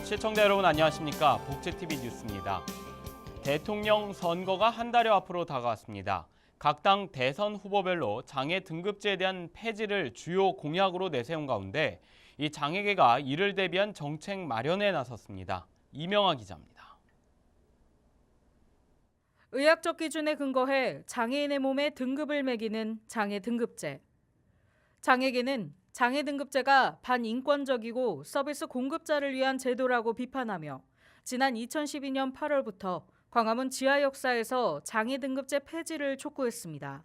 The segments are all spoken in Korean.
시청자 여러분 안녕하십니까? 복지TV 뉴스입니다. 대통령 선거가 한 달여 앞으로 다가왔습니다. 각 당 대선 후보별로 장애 등급제에 대한 폐지를 주요 공약으로 내세운 가운데 이 장애계가 이를 대비한 정책 마련에 나섰습니다. 이명아 기자입니다. 의학적 기준에 근거해 장애인의 몸에 등급을 매기는 장애 등급제. 장애계는 장애 등급제가 반인권적이고 서비스 공급자를 위한 제도라고 비판하며 지난 2012년 8월부터 광화문 지하역사에서 장애 등급제 폐지를 촉구했습니다.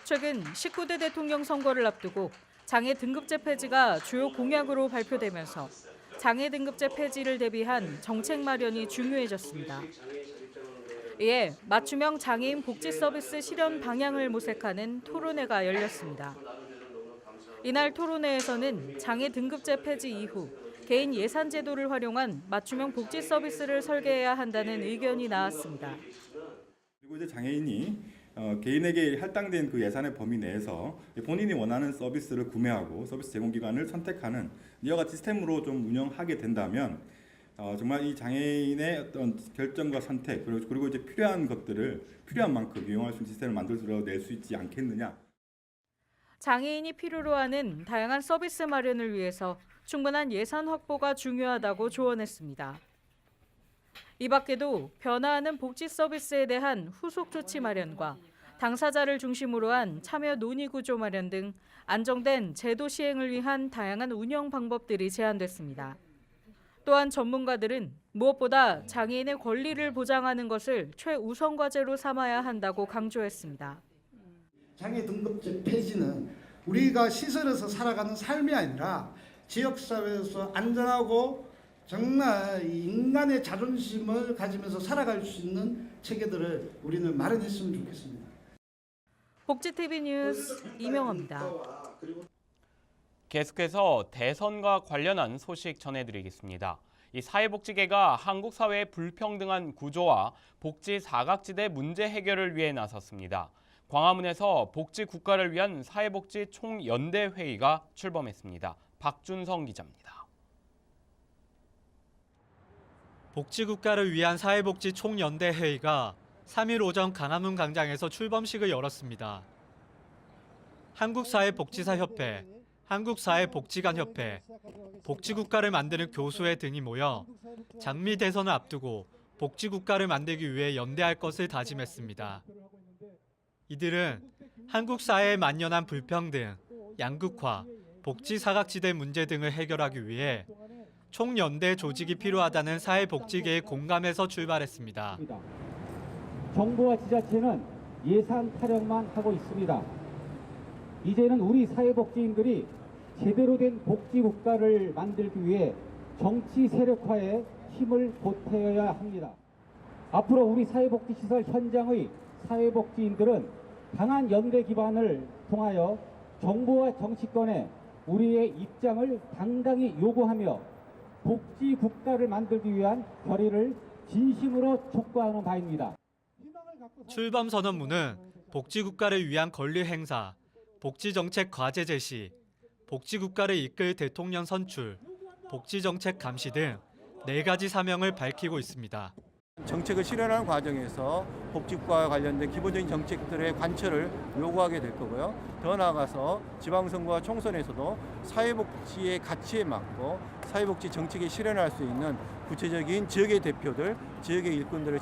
최근 19대 대통령 선거를 앞두고 장애 등급제 폐지가 주요 공약으로 발표되면서 장애 등급제 폐지를 대비한 정책 마련이 중요해졌습니다. 이에 맞춤형 장애인 복지 서비스 실현 방향을 모색하는 토론회가 열렸습니다. 이날 토론회에서는 장애 등급제 폐지 이후 개인 예산 제도를 활용한 맞춤형 복지 서비스를 설계해야 한다는 의견이 나왔습니다. 그리고 이제 장애인이 개인에게 할당된 그 예산의 범위 내에서 본인이 원하는 서비스를 구매하고 서비스 제공 기관을 선택하는 이와 같은 시스템으로 좀 운영하게 된다면 정말 이 장애인의 어떤 결정과 선택 그리고 이제 필요한 것들을 필요한 만큼 이용할 수 있는 시스템을 만들어낼 수 있지 않겠느냐. 장애인이 필요로 하는 다양한 서비스 마련을 위해서 충분한 예산 확보가 중요하다고 조언했습니다. 이 밖에도 변화하는 복지 서비스에 대한 후속 조치 마련과 당사자를 중심으로 한 참여 논의 구조 마련 등 안정된 제도 시행을 위한 다양한 운영 방법들이 제안됐습니다. 또한 전문가들은 무엇보다 장애인의 권리를 보장하는 것을 최우선 과제로 삼아야 한다고 강조했습니다. 장애 등급제 폐지는 우리가 시설에서 살아가는 삶이 아니라 지역사회에서 안전하고 정말 인간의 자존심을 가지면서 살아갈 수 있는 체계들을 우리는 마련했으면 좋겠습니다. 복지TV 뉴스 이명아입니다. 계속해서 대선과 관련한 소식 전해드리겠습니다. 이 사회복지계가 한국 사회의 불평등한 구조와 복지 사각지대 문제 해결을 위해 나섰습니다. 광화문에서 복지 국가를 위한 사회복지 총연대 회의가 출범했습니다. 박준성 기자입니다. 복지 국가를 위한 사회복지 총연대 회의가 3일 오전 강화문 광장에서 출범식을 열었습니다. 한국사회복지사협회, 한국사회복지관협회, 복지국가를 만드는 교수회 등이 모여 장미 대선을 앞두고 복지국가를 만들기 위해 연대할 것을 다짐했습니다. 이들은 한국 사회에 만연한 불평등, 양극화, 복지 사각지대 문제 등을 해결하기 위해 총연대 조직이 필요하다는 사회복지계의 공감에서 출발했습니다. 정부와 지자체는 예산 타령만 하고 있습니다. 이제는 우리 사회복지인들이 제대로 된 복지국가를 만들기 위해 정치 세력화에 힘을 보태어야 합니다. 앞으로 우리 사회복지시설 현장의 사회복지인들은 강한 연대 기반을 통하여 정부와 정치권에 우리의 입장을 당당히 요구하며 복지국가를 만들기 위한 결의를 진심으로 촉구하는 바입니다. 출범 선언문은 복지국가를 위한 권리 행사, 복지정책 과제 제시, 복지국가를 이끌 대통령 선출, 복지정책 감시 등 4가지 사명을 밝히고 있습니다. 정책을 실현하는 과정에서 복지국가와 관련된 기본적인 정책들의 관철을 요구하게 될 거고요. 더 나아가서 지방선거와 총선에서도 사회복지의 가치에 맞고 사회복지 정책이 실현할 수 있는 구체적인 지역의 대표들, 지역의 일꾼들을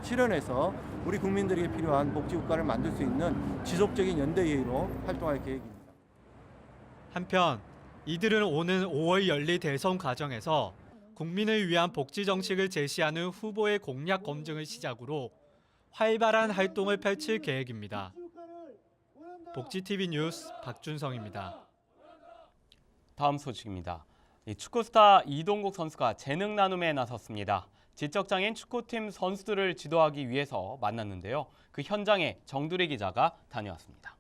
실현해서 우리 국민들에게 필요한 복지국가를 만들 수 있는 지속적인 연대회의로 활동할 계획입니다. 한편 이들은 오는 5월 열릴 대선 과정에서 국민을 위한 복지 정책을 제시하는 후보의 공약 검증을 시작으로 활발한 활동을 펼칠 계획입니다. 복지TV 뉴스 박준성입니다. 다음 소식입니다. 축구 스타 이동국 선수가 재능 나눔에 나섰습니다. 지적장애인 축구팀 선수들을 지도하기 위해서 만났는데요. 그 현장에 정두리 기자가 다녀왔습니다.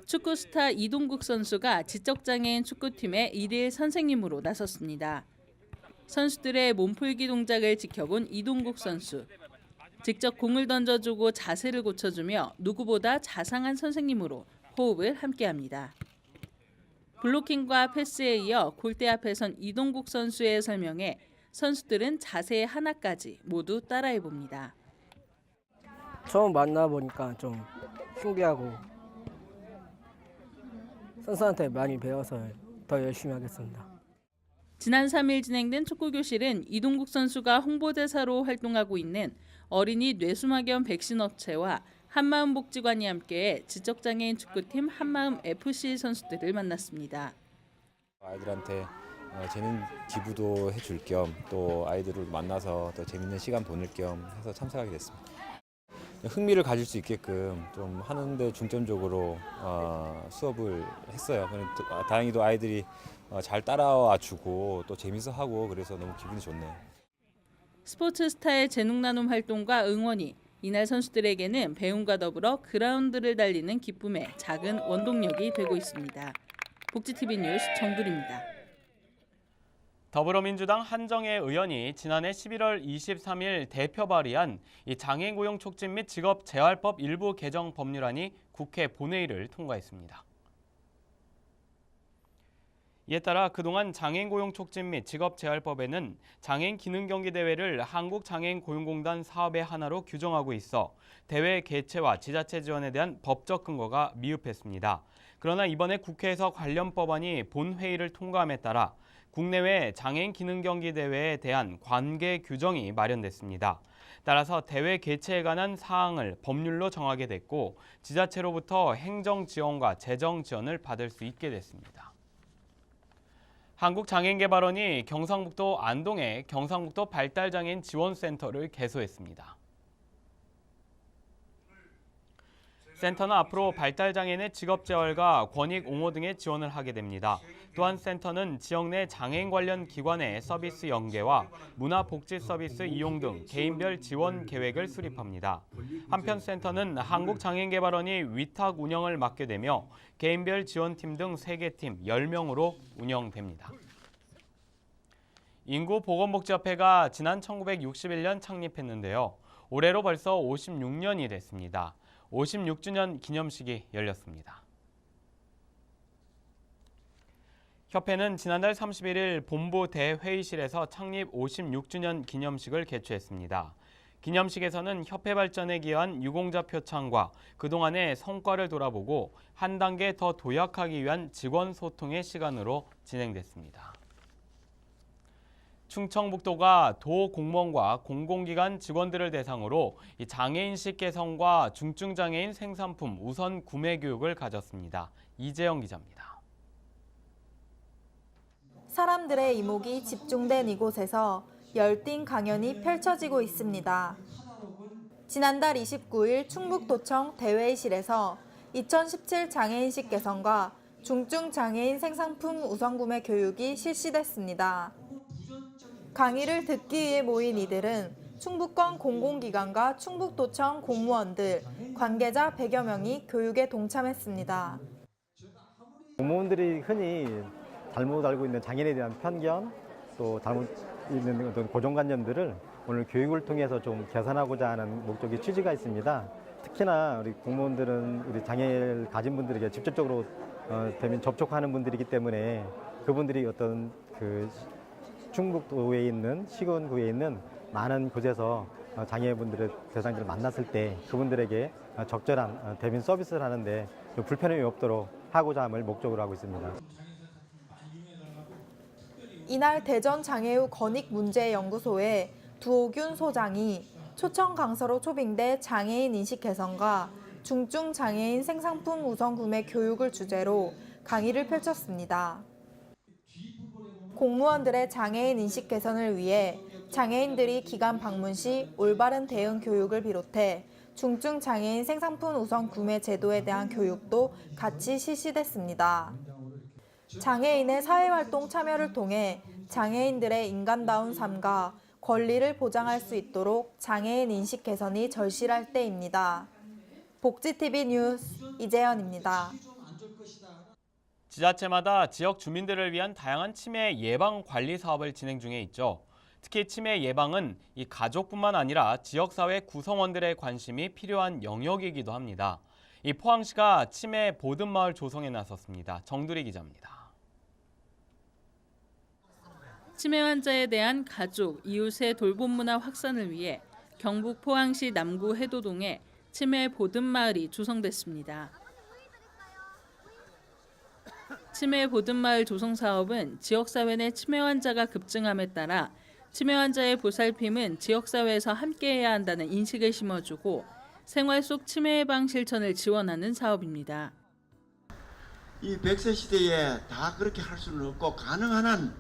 축구 스타 이동국 선수가 지적장애인 축구팀의 일일 선생님으로 나섰습니다. 선수들의 몸풀기 동작을 지켜본 이동국 선수. 직접 공을 던져주고 자세를 고쳐주며 누구보다 자상한 선생님으로 호흡을 함께합니다. 블로킹과 패스에 이어 골대 앞에 선 이동국 선수의 설명에 선수들은 자세 하나까지 모두 따라해봅니다. 처음 만나보니까 좀 신기하고 선수한테 많이 배워서 더 열심히 하겠습니다. 지난 3일 진행된 축구교실은 이동국 선수가 홍보대사로 활동하고 있는 어린이 뇌수막염 백신 업체와 한마음복지관이 함께 지적장애인 축구팀 한마음FC 선수들을 만났습니다. 아이들한테 재능 기부도 해줄 겸 또 아이들을 만나서 더 재밌는 시간 보낼 겸 해서 참석하게 됐습니다. 흥미를 가질 수 있게끔 좀 하는데 중점적으로 수업을 했어요. 다행히도 아이들이 잘 따라와 주고 또 재밌어 하고 그래서 너무 기분이 좋네요. 스포츠 스타의 재능 나눔 활동과 응원이 이날 선수들에게는 배움과 더불어 그라운드를 달리는 기쁨의 작은 원동력이 되고 있습니다. 복지TV 뉴스 정두리입니다. 더불어민주당 한정혜 의원이 지난해 11월 23일 대표 발의한 이 장애인 고용 촉진 및 직업 재활법 일부 개정 법률안이 국회 본회의를 통과했습니다. 이에 따라 그동안 장애인 고용 촉진 및 직업 재활법에는 장애인 기능 경기 대회를 한국장애인 고용공단 사업의 하나로 규정하고 있어 대회 개최와 지자체 지원에 대한 법적 근거가 미흡했습니다. 그러나 이번에 국회에서 관련 법안이 본회의를 통과함에 따라 국내외 장애인 기능 경기 대회에 대한 관계 규정이 마련됐습니다. 따라서 대회 개최에 관한 사항을 법률로 정하게 됐고 지자체로부터 행정 지원과 재정 지원을 받을 수 있게 됐습니다. 한국장애인개발원이 경상북도 안동에 경상북도 발달장애인 지원센터를 개소했습니다. 센터는 앞으로 발달장애인의 직업재활과 권익 옹호 등의 지원을 하게 됩니다. 또한 센터는 지역 내 장애인 관련 기관의 서비스 연계와 문화복지 서비스 이용 등 개인별 지원 계획을 수립합니다. 한편 센터는 한국장애인개발원이 위탁 운영을 맡게 되며 개인별 지원팀 등 3개 팀 10명으로 운영됩니다. 인구보건복지협회가 지난 1961년 창립했는데요. 올해로 벌써 56년이 됐습니다. 56주년 기념식이 열렸습니다. 협회는 지난달 31일 본부 대회의실에서 창립 56주년 기념식을 개최했습니다. 기념식에서는 협회 발전에 기여한 유공자 표창과 그동안의 성과를 돌아보고 한 단계 더 도약하기 위한 직원 소통의 시간으로 진행됐습니다. 충청북도가 도 공무원과 공공기관 직원들을 대상으로 장애인식 개선과 중증장애인 생산품 우선 구매 교육을 가졌습니다. 이재영 기자입니다. 사람들의 이목이 집중된 이곳에서 열띤 강연이 펼쳐지고 있습니다. 지난달 29일 충북도청 대회의실에서 2017 장애인식 개선과 중증장애인 생산품 우선 구매 교육이 실시됐습니다. 강의를 듣기 위해 모인 이들은 충북권 공공기관과 충북도청 공무원들, 관계자 100여 명이 교육에 동참했습니다. 공무원들이 흔히 잘못 알고 있는 장애인에 대한 편견, 또 잘못 있는 어떤 고정관념들을 오늘 교육을 통해서 좀 개선하고자 하는 목적의 취지가 있습니다. 특히나 우리 공무원들은 우리 장애를 가진 분들에게 직접적으로 접촉하는 분들이기 때문에 그분들이 어떤 충북도에 있는 시군구에 있는 많은 곳에서 장애인분들의 대상자를 만났을 때 그분들에게 적절한 대면 서비스를 하는데 불편함이 없도록 하고자 함을 목적으로 하고 있습니다. 이날 대전 장애우 권익문제연구소의 두오균 소장이 초청 강서로 초빙돼 장애인 인식 개선과 중증 장애인 생산품 우선 구매 교육을 주제로 강의를 펼쳤습니다. 공무원들의 장애인 인식 개선을 위해 장애인들이 기관 방문 시 올바른 대응 교육을 비롯해 중증 장애인 생산품 우선 구매 제도에 대한 교육도 같이 실시됐습니다. 장애인의 사회활동 참여를 통해 장애인들의 인간다운 삶과 권리를 보장할 수 있도록 장애인 인식 개선이 절실할 때입니다. 복지TV 뉴스 이재현입니다. 지자체마다 지역 주민들을 위한 다양한 치매 예방 관리 사업을 진행 중에 있죠. 특히 치매 예방은 이 가족뿐만 아니라 지역사회 구성원들의 관심이 필요한 영역이기도 합니다. 이 포항시가 치매 보듬마을 조성에 나섰습니다. 정두리 기자입니다. 치매 환자에 대한 가족, 이웃의 돌봄 문화 확산을 위해 경북 포항시 남구 해도동에 치매 보듬마을이 조성됐습니다. 치매 보듬마을 조성 사업은 지역사회 내 치매 환자가 급증함에 따라 치매 환자의 보살핌은 지역사회에서 함께해야 한다는 인식을 심어주고 생활 속 치매 예방 실천을 지원하는 사업입니다. 이 100세 시대에 다 그렇게 할 수는 없고 가능한 한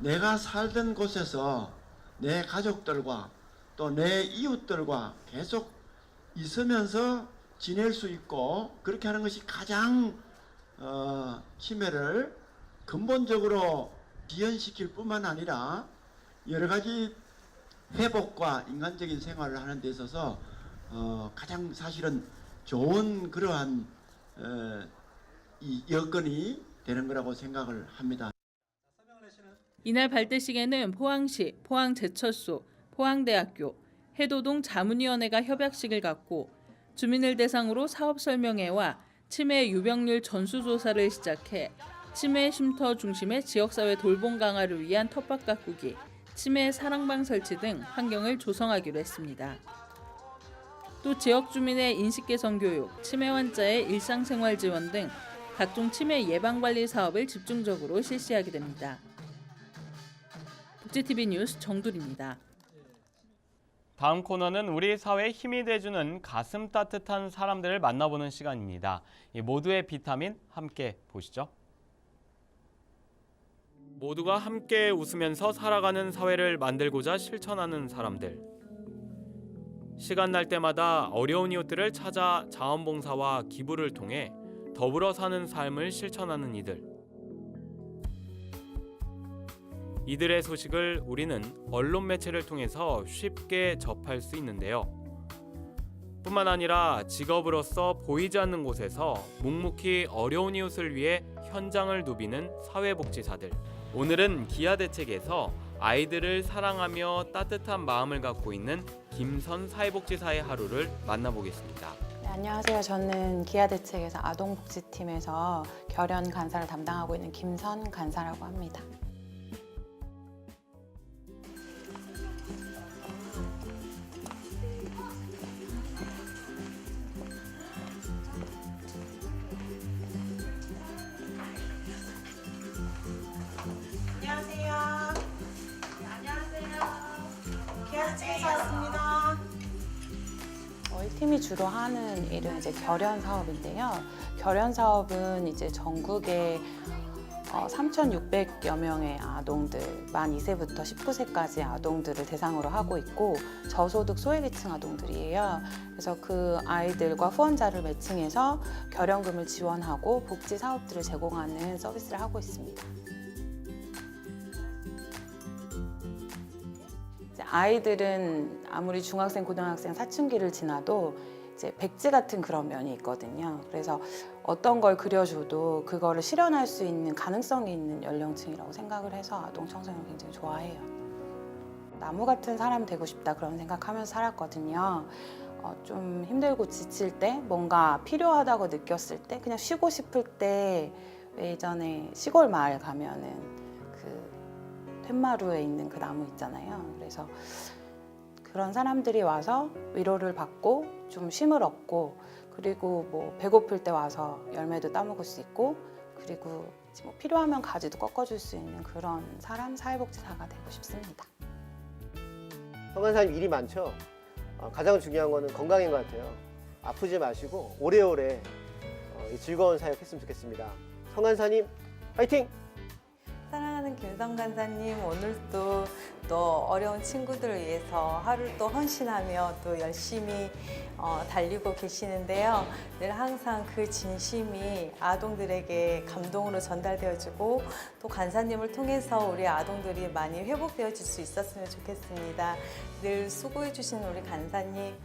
내가 살던 곳에서 내 가족들과 또 내 이웃들과 계속 있으면서 지낼 수 있고 그렇게 하는 것이 가장 치매를 근본적으로 지연시킬 뿐만 아니라 여러 가지 회복과 인간적인 생활을 하는 데 있어서 가장 사실은 좋은 그러한 이 여건이 되는 거라고 생각을 합니다. 이날 발대식에는 포항시, 포항제철소, 포항대학교, 해도동 자문위원회가 협약식을 갖고 주민을 대상으로 사업 설명회와 치매 유병률 전수조사를 시작해 치매 쉼터 중심의 지역사회 돌봄 강화를 위한 텃밭 가꾸기, 치매 사랑방 설치 등 환경을 조성하기로 했습니다. 또 지역 주민의 인식 개선 교육, 치매 환자의 일상생활 지원 등 각종 치매 예방 관리 사업을 집중적으로 실시하게 됩니다. 복지TV 뉴스 정두리입니다. 다음 코너는 우리 사회에 힘이 돼주는 가슴 따뜻한 사람들을 만나보는 시간입니다. 이 모두의 비타민 함께 보시죠. 모두가 함께 웃으면서 살아가는 사회를 만들고자 실천하는 사람들. 시간 날 때마다 어려운 이웃들을 찾아 자원봉사와 기부를 통해 더불어 사는 삶을 실천하는 이들. 이들의 소식을 우리는 언론 매체를 통해서 쉽게 접할 수 있는데요. 뿐만 아니라 직업으로서 보이지 않는 곳에서 묵묵히 어려운 이웃을 위해 현장을 누비는 사회복지사들. 오늘은 기아대책에서 아이들을 사랑하며 따뜻한 마음을 갖고 있는 김선 사회복지사의 하루를 만나보겠습니다. 네, 안녕하세요. 저는 기아대책에서 아동복지팀에서 결연 간사를 담당하고 있는 김선 간사라고 합니다. 저희 팀이 주로 하는 일은 이제 결연 사업인데요. 결연 사업은 이제 전국에 3,600여 명의 아동들, 만 2세부터 19세까지 아동들을 대상으로 하고 있고 저소득 소외계층 아동들이에요. 그래서 그 아이들과 후원자를 매칭해서 결연금을 지원하고 복지 사업들을 제공하는 서비스를 하고 있습니다. 아이들은 아무리 중학생, 고등학생 사춘기를 지나도 이제 백지 같은 그런 면이 있거든요. 그래서 어떤 걸 그려줘도 그거를 실현할 수 있는 가능성이 있는 연령층이라고 생각을 해서 아동 청소년을 굉장히 좋아해요. 나무 같은 사람 되고 싶다 그런 생각하면서 살았거든요. 좀 힘들고 지칠 때, 뭔가 필요하다고 느꼈을 때, 그냥 쉬고 싶을 때 예전에 시골 마을 가면은 그 툇마루에 있는 그 나무 있잖아요. 그래서 그런 사람들이 와서 위로를 받고 좀 쉼을 얻고 그리고 뭐 배고플 때 와서 열매도 따먹을 수 있고 그리고 뭐 필요하면 가지도 꺾어줄 수 있는 그런 사람, 사회복지사가 되고 싶습니다. 성한사님 일이 많죠. 가장 중요한 거는 건강인 것 같아요. 아프지 마시고 오래오래 즐거운 사역했으면 좋겠습니다. 성한사님 화이팅! 사랑하는 김선 간사님, 오늘도 또 어려운 친구들을 위해서 하루를 또 헌신하며 또 열심히 달리고 계시는데요. 늘 항상 그 진심이 아동들에게 감동으로 전달되어지고 또 간사님을 통해서 우리 아동들이 많이 회복되어질 수 있었으면 좋겠습니다. 늘 수고해 주신 우리 간사님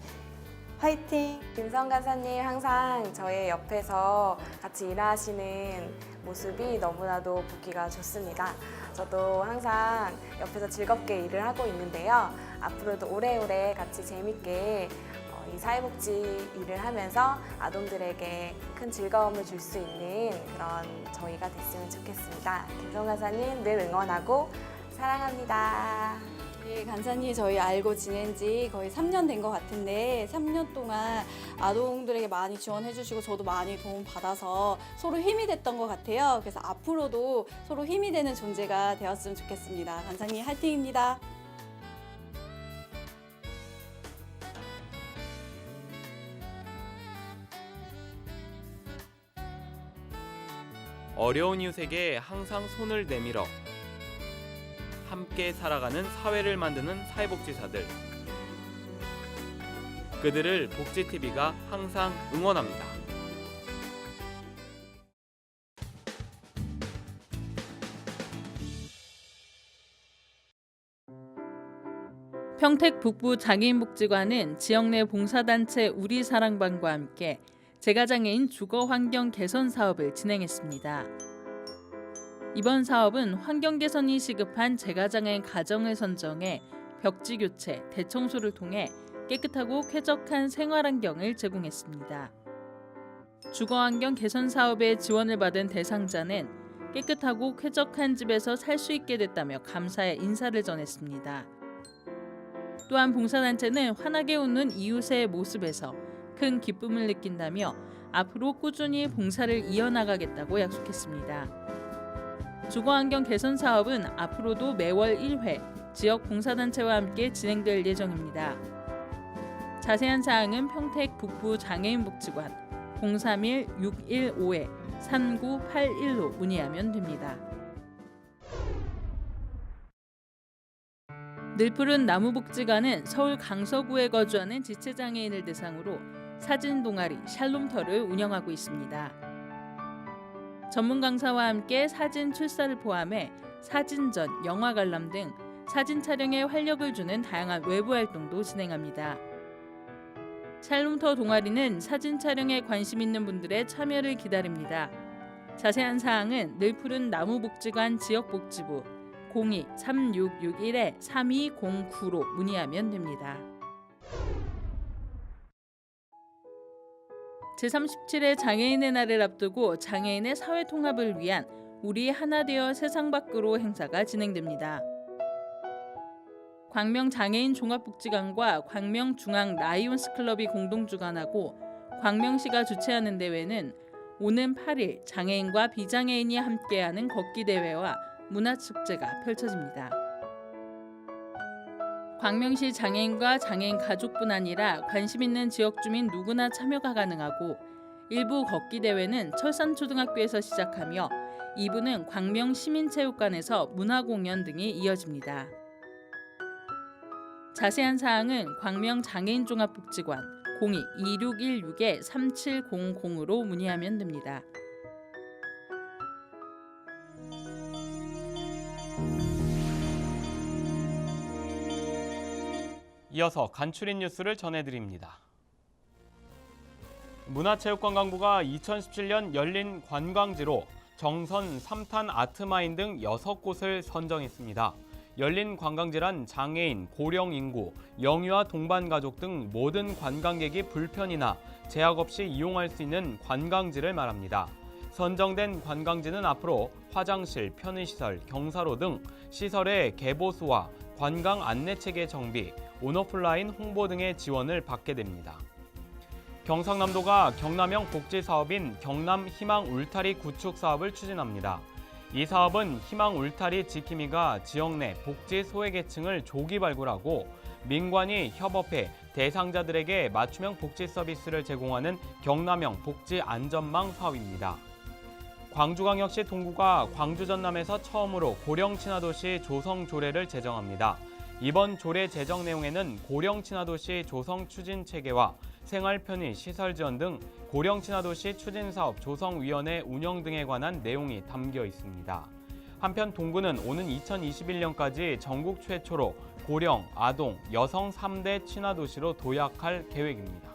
화이팅! 김선 간사님 항상 저의 옆에서 같이 일하시는 모습이 너무나도 보기가 좋습니다. 저도 항상 옆에서 즐겁게 일을 하고 있는데요. 앞으로도 오래오래 같이 재밌게 이 사회복지 일을 하면서 아동들에게 큰 즐거움을 줄 수 있는 그런 저희가 됐으면 좋겠습니다. 김선 간사님 늘 응원하고 사랑합니다. 네, 간사님 저희 알고 지낸 지 거의 3년 된 것 같은데 3년 동안 아동들에게 많이 지원해 주시고 저도 많이 도움 받아서 서로 힘이 됐던 것 같아요. 그래서 앞으로도 서로 힘이 되는 존재가 되었으면 좋겠습니다. 간사님 화이팅입니다. 어려운 이웃에게 항상 손을 내밀어 함께 살아가는 사회를 만드는 사회복지사들. 그들을 복지TV가 항상 응원합니다. 평택 북부 장애인복지관은 지역 내 봉사단체 우리사랑방과 함께 재가장애인 주거환경 개선 사업을 진행했습니다. 이번 사업은 환경 개선이 시급한 재가장애인 가정을 선정해 벽지 교체, 대청소를 통해 깨끗하고 쾌적한 생활환경을 제공했습니다. 주거환경 개선 사업에 지원을 받은 대상자는 깨끗하고 쾌적한 집에서 살 수 있게 됐다며 감사의 인사를 전했습니다. 또한 봉사단체는 환하게 웃는 이웃의 모습에서 큰 기쁨을 느낀다며 앞으로 꾸준히 봉사를 이어나가겠다고 약속했습니다. 주거환경 개선 사업은 앞으로도 매월 1회 지역 봉사단체와 함께 진행될 예정입니다. 자세한 사항은 평택 북부 장애인복지관 031-615-3981로 문의하면 됩니다. 늘푸른 나무복지관은 서울 강서구에 거주하는 지체장애인을 대상으로 사진 동아리 샬롬터를 운영하고 있습니다. 전문 강사와 함께 사진 출사를 포함해 사진전, 영화 관람 등 사진 촬영에 활력을 주는 다양한 외부 활동도 진행합니다. 샬롬터 동아리는 사진 촬영에 관심 있는 분들의 참여를 기다립니다. 자세한 사항은 늘푸른 나무복지관 지역복지부 02-3661-3209로 문의하면 됩니다. 제37회 장애인의 날을 앞두고 장애인의 사회 통합을 위한 우리 하나 되어 세상 밖으로 행사가 진행됩니다. 광명 장애인 종합복지관과 광명 중앙 라이온스 클럽이 공동 주관하고 광명시가 주최하는 대회는 오는 8일 장애인과 비장애인이 함께하는 걷기 대회와 문화축제가 펼쳐집니다. 광명시 장애인과 장애인 가족뿐 아니라 관심 있는 지역 주민 누구나 참여가 가능하고 1부 걷기 대회는 철산초등학교에서 시작하며 2부는 광명시민체육관에서 문화공연 등이 이어집니다. 자세한 사항은 광명장애인종합복지관 02-2616-3700으로 문의하면 됩니다. 이어서 간추린 뉴스를 전해드립니다. 문화체육관광부가 2017년 열린 관광지로 정선, 3탄 아트마인 등 6곳을 선정했습니다. 열린 관광지란 장애인, 고령 인구, 영유아 동반 가족 등 모든 관광객이 불편이나 제약 없이 이용할 수 있는 관광지를 말합니다. 선정된 관광지는 앞으로 화장실, 편의시설, 경사로 등 시설의 개보수와 관광 안내체계 정비, 온오프라인 홍보 등의 지원을 받게 됩니다. 경상남도가 경남형 복지사업인 경남 희망 울타리 구축 사업을 추진합니다. 이 사업은 희망 울타리 지킴이가 지역 내 복지 소외계층을 조기 발굴하고 민관이 협업해 대상자들에게 맞춤형 복지 서비스를 제공하는 경남형 복지 안전망 사업입니다. 광주광역시 동구가 광주 전남에서 처음으로 고령 친화도시 조성 조례를 제정합니다. 이번 조례 제정 내용에는 고령 친화도시 조성 추진 체계와 생활 편의 시설 지원 등 고령 친화도시 추진 사업 조성위원회 운영 등에 관한 내용이 담겨 있습니다. 한편 동구는 오는 2021년까지 전국 최초로 고령, 아동, 여성 3대 친화도시로 도약할 계획입니다.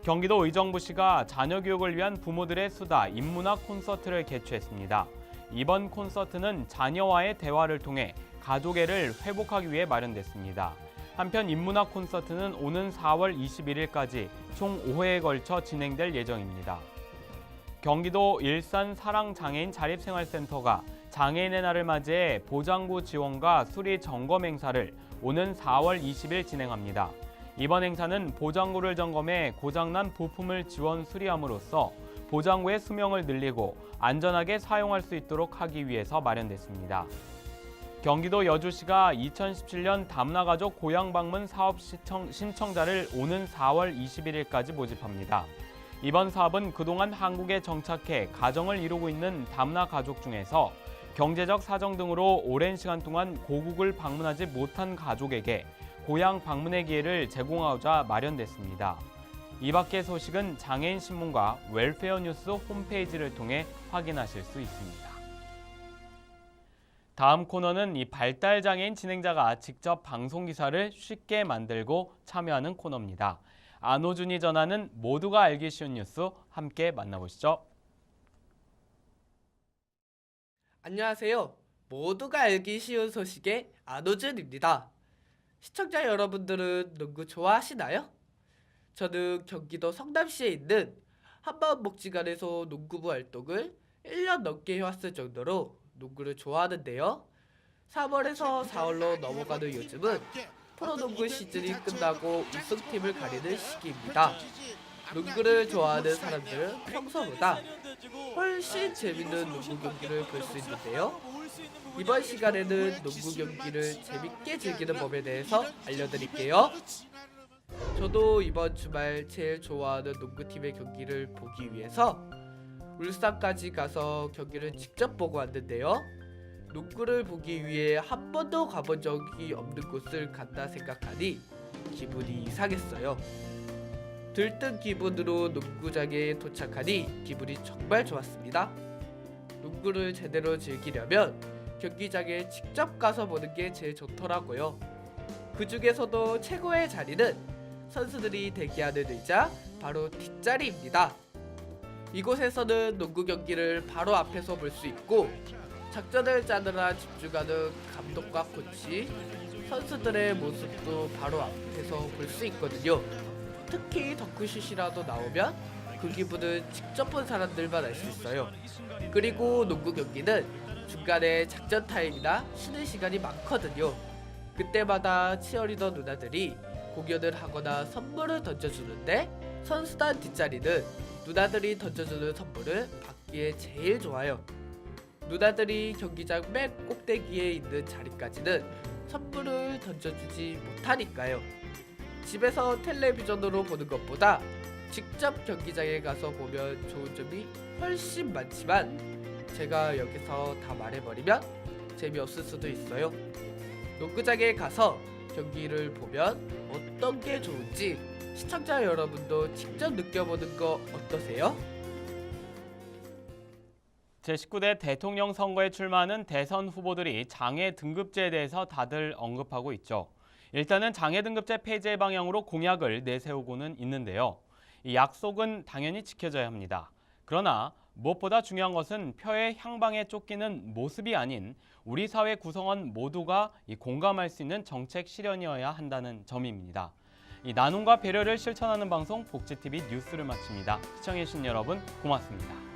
경기도 의정부시가 자녀 교육을 위한 부모들의 수다 인문학 콘서트를 개최했습니다. 이번 콘서트는 자녀와의 대화를 통해 가족애를 회복하기 위해 마련됐습니다. 한편 인문학 콘서트는 오는 4월 21일까지 총 5회에 걸쳐 진행될 예정입니다. 경기도 일산 사랑장애인 자립생활센터가 장애인의 날을 맞이해 보장구 지원과 수리 점검 행사를 오는 4월 20일 진행합니다. 이번 행사는 보장구를 점검해 고장난 부품을 지원 수리함으로써 보장구의 수명을 늘리고 안전하게 사용할 수 있도록 하기 위해서 마련됐습니다. 경기도 여주시가 2017년 담나가족 고향방문 사업 신청자를 오는 4월 21일까지 모집합니다. 이번 사업은 그동안 한국에 정착해 가정을 이루고 있는 담나 가족 중에서 경제적 사정 등으로 오랜 시간 동안 고국을 방문하지 못한 가족에게 고향 방문의 기회를 제공하고자 마련됐습니다. 이 밖의 소식은 장애인 신문과 웰페어 뉴스 홈페이지를 통해 확인하실 수 있습니다. 다음 코너는 이 발달장애인 진행자가 직접 방송 기사를 쉽게 만들고 참여하는 코너입니다. 안호준이 전하는 모두가 알기 쉬운 뉴스 함께 만나보시죠. 안녕하세요. 모두가 알기 쉬운 소식의 안호준입니다. 시청자 여러분들은 농구 좋아하시나요? 저는 경기도 성남시에 있는 한마음복지관에서 농구부 활동을 1년 넘게 해왔을 정도로 농구를 좋아하는데요. 3월에서 4월로 넘어가는 요즘은 프로농구 시즌이 끝나고 우승팀을 가리는 시기입니다. 농구를 좋아하는 사람들은 평소보다 훨씬 재밌는 농구 경기를 볼 수 있는데요. 이번 시간에는 농구 경기를 재밌게 즐기는 법에 대해서 알려드릴게요. 저도 이번 주말 제일 좋아하는 농구팀의 경기를 보기 위해서 울산까지 가서 경기를 직접 보고 왔는데요. 농구를 보기 위해 한 번도 가본 적이 없는 곳을 간다 생각하니 기분이 이상했어요. 들뜬 기분으로 농구장에 도착하니 기분이 정말 좋았습니다. 농구를 제대로 즐기려면 경기장에 직접 가서 보는 게 제일 좋더라고요. 그 중에서도 최고의 자리는 선수들이 대기하는 의자 바로 뒷자리입니다. 이곳에서는 농구 경기를 바로 앞에서 볼 수 있고 작전을 짜느라 집중하는 감독과 코치, 선수들의 모습도 바로 앞에서 볼 수 있거든요. 특히 덩크슛이라도 나오면 그 기분은 직접 본 사람들만 알 수 있어요. 그리고 농구 경기는 중간에 작전 타임이나 쉬는 시간이 많거든요. 그때마다 치어리더 누나들이 공연을 하거나 선물을 던져주는데 선수단 뒷자리는 누나들이 던져주는 선물을 받기에 제일 좋아요. 누나들이 경기장 맨 꼭대기에 있는 자리까지는 선물을 던져주지 못하니까요. 집에서 텔레비전으로 보는 것보다 직접 경기장에 가서 보면 좋은 점이 훨씬 많지만 제가 여기서 다 말해버리면 재미없을 수도 있어요. 농구장에 가서 경기를 보면 어떤 게 좋은지 시청자 여러분도 직접 느껴보는 거 어떠세요? 제19대 대통령 선거에 출마하는 대선 후보들이 장애 등급제에 대해서 다들 언급하고 있죠. 일단은 장애 등급제 폐지의 방향으로 공약을 내세우고는 있는데요. 이 약속은 당연히 지켜져야 합니다. 그러나 무엇보다 중요한 것은 표의 향방에 쫓기는 모습이 아닌 우리 사회 구성원 모두가 공감할 수 있는 정책 실현이어야 한다는 점입니다. 이 나눔과 배려를 실천하는 방송 복지TV 뉴스를 마칩니다. 시청해주신 여러분 고맙습니다.